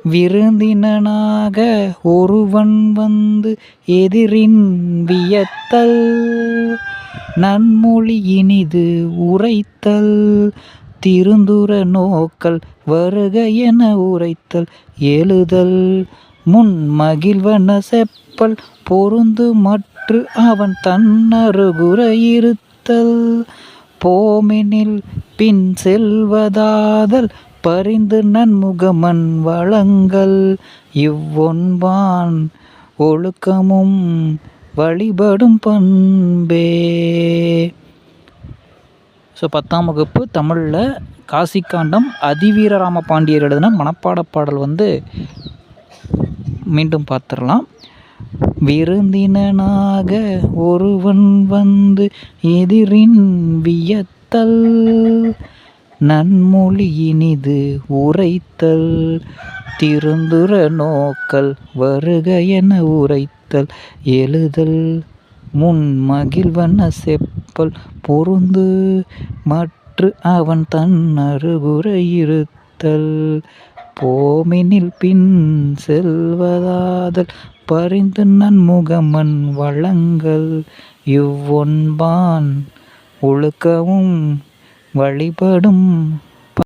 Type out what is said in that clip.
விருந்தினனாக ஒருவன் வந்து எதிரின் வியத்தல், நன்மொழி இனிது உரைத்தல், திருந்துற நோக்கல், வருக என உரைத்தல், எழுதல், முன் மகிழ்வன செப்பல், பொருந்து மற்று அவன் தன்னருகுற இருத்தல், போமெனில் பின் செல்வதாதல், பரிந்து நன்முகமன் வழங்கல், இவ்வொன்பான் ஒழுக்கமும் வழிபடும் பண்பே. ஸோ 10ஆம் வகுப்பு தமிழில் காசிக்காண்டம் அதிவீரராம பாண்டியர் எழுதின மனப்பாட பாடல் வந்து மீண்டும் பார்த்துடலாம். விருந்தினனாக ஒருவன் வந்து எதிரின் வியத்தல், நன்மொழி இனிது உரைத்தல், திருந்துற நோக்கல், வருக என உரைத்தல், எழுதல், முன் மகிழ்வன செப்பல், பொருந்து மற்று அவன் தன்னருகுற இருத்தல், போமெனில் பின் செல்வதாதல், பரிந்து நன்முகமன் வழங்கல், இவ்வொன்பான் ஒழுக்கமும் வழிபடும்